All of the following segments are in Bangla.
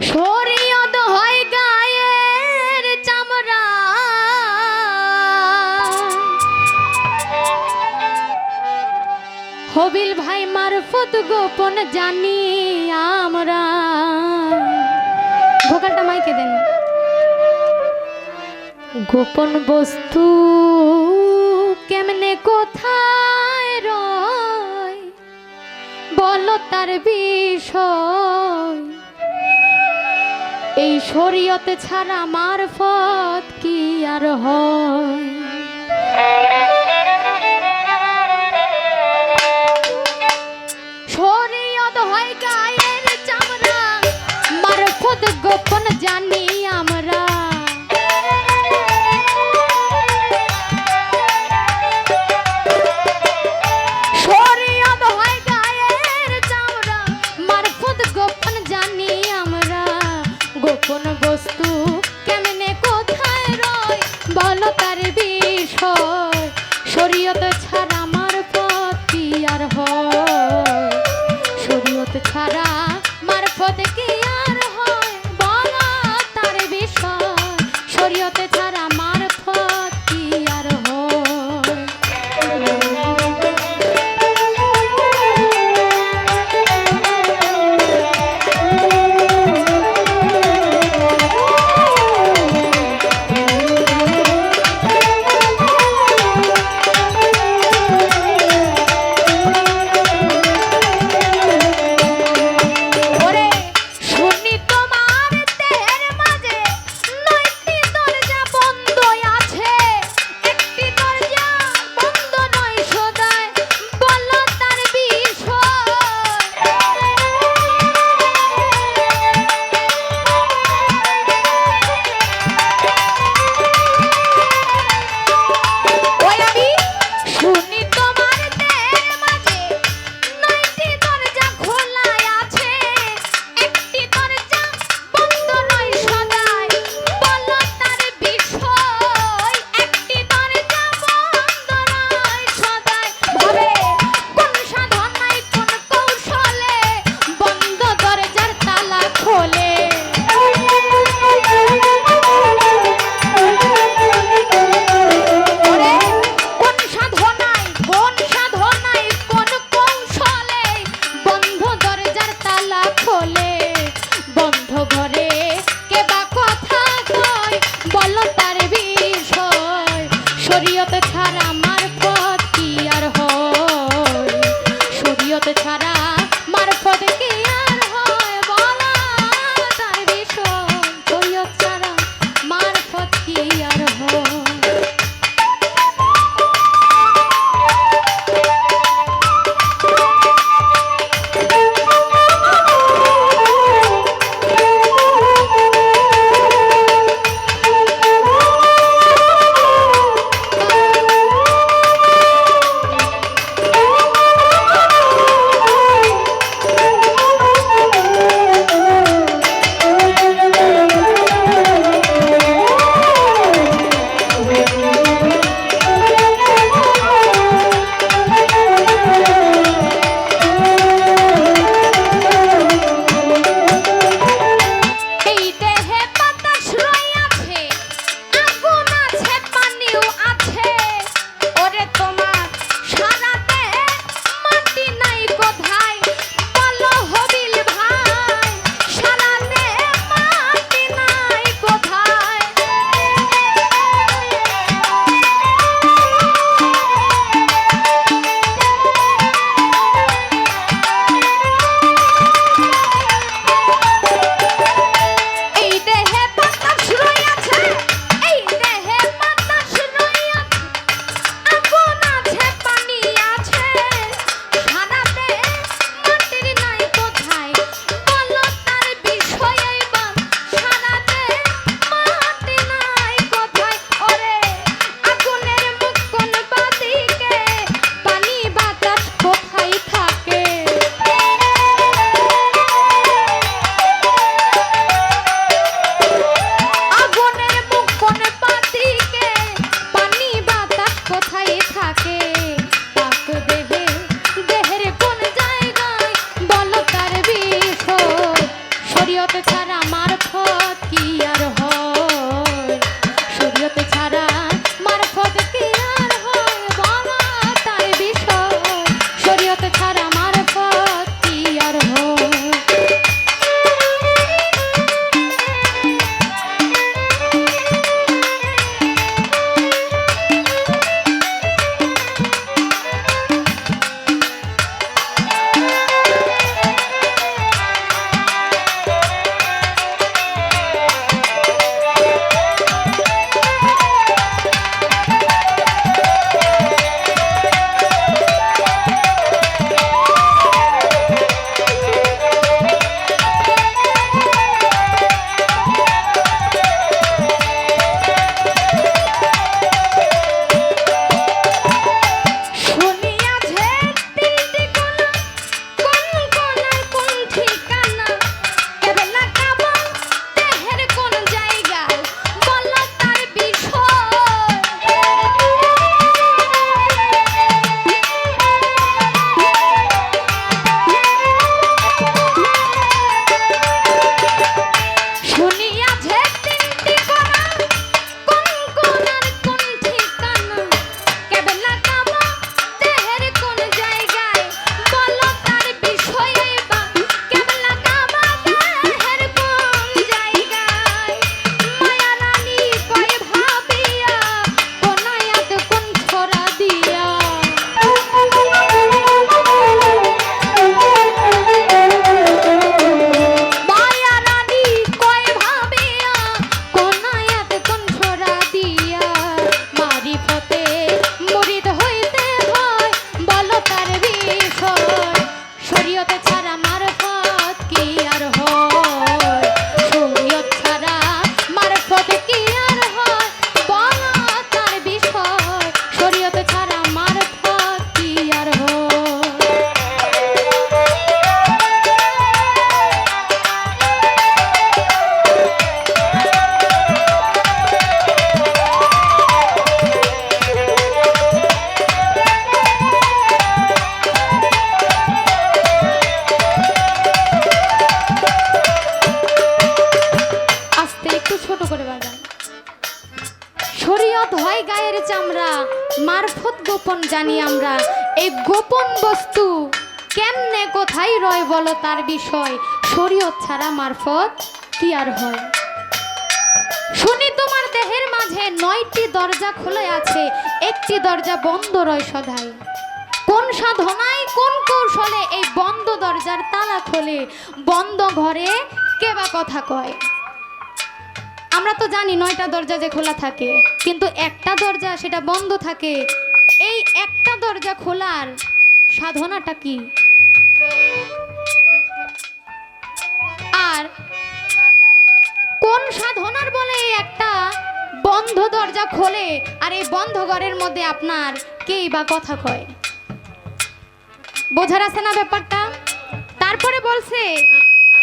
শরীয়ত হয় গায়ের চামড়া, হবিল ভাই মারফত গোপন জানি আমরা। ভোকালটা মাইকে দেন। গোপন বস্তু কেমনে কোথায় রয়, বলো তার বিষয়। এই শরীয়ত ছাড়া মারফত কি আর হয়। শরীয়ত হয় গায়ের চামড়া, মারফত গোপন জানি আমরা। শরীয়ত হয় গায়ের চামড়া, মারফত গোপন জানি আমরা। গোপন বস্তু কেমনে কোথায় রয়, বলো তার বিষয়। শরীয়ত ছাড়া মারফত কি আর হয়। শরীয়ত ছাড়া মারফত কি আর হয়, বলো তার বিষয়। শরীয়ত ছাড়া মারফত কি আর হয়। শরীয়ত ছাড়া মারফত কি আর হয়। শরীয়ত ছাড়া মারফত কি আর হয়, বলো তার বিষয়। শরীয়ত ছাড়া মারফত কি আর হয়। শরীয়ত ছাড়া মারফত গোপন জানি আমরা। এই গোপন বস্তু কেমনে কোথায় রয় বলো তার বিষয়, শরীয়ত ছাড়া মারফত কি আর হয়। শুনি তোমার দেহের মাঝে 9টি দরজা খুলে আছে, একটি দরজা বন্ধ রয় সদাই। কোন সাধনায় কোন কৌশলে এই বন্ধ দরজার তালা খোলে, বন্ধ ঘরে কে বা কথা কয়। আমরা তো জানি 9টা দরজা যে খোলা থাকে, কিন্তু একটা দরজা সেটা বন্ধ থাকে। এই একটা দরজা খোলার সাধনাটা কি? আর কোন সাধনার বলে এই একটা বন্ধ দরজা খোলে, আর এই বন্ধ ঘরের মধ্যে আপনার কেই বা কথা কয়? বোঝার আছে না ব্যাপারটা? তারপরে বলছে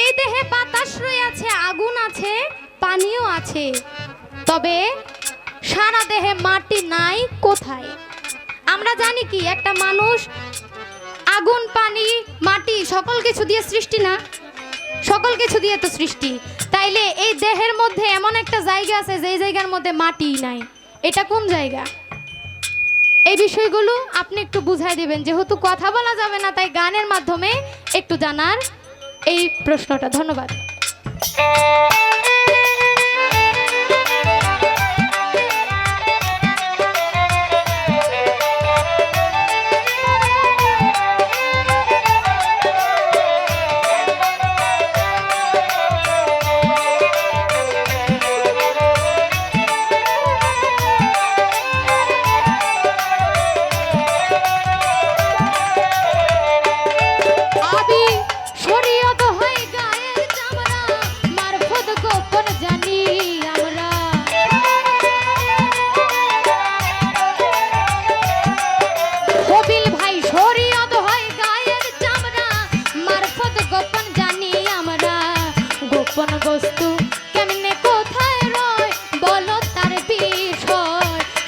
এই দেহে বাতাস রয়েছে, আগুন আছে, পানিও আছে, তবে সারা দেহে মাটি নাই কোথায়? আমরা জানি কি একটা মানুষ আগুন, পানি, মাটি সকল কিছু দিয়ে সৃষ্টি না? সকল কিছু দিয়ে তো সৃষ্টি। তাইলে এই দেহের মধ্যে এমন একটা জায়গা আছে যেই জায়গার মধ্যে মাটি নাই, এটা কোন জায়গা? এই বিষয়গুলো আপনি একটু বুঝাই দিবেন। যেহেতু কথা বলা যাবে না, তাই গানের মাধ্যমে একটু জানার এই প্রশ্নটা। ধন্যবাদ।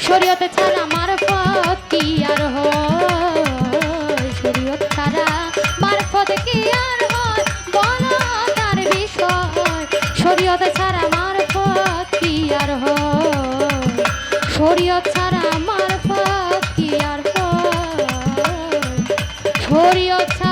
শরীয়ত ছাড়া মারফত কি আর হয়, শরীয়ত ছাড়া মারফত কি আর হয়, বলো তার বিষয়। শরীয়ত ছাড়া মারফত কি আর হয়, শরীয়ত ছাড়া মারফত কি আর হয়, শরীয়ত ছাড়া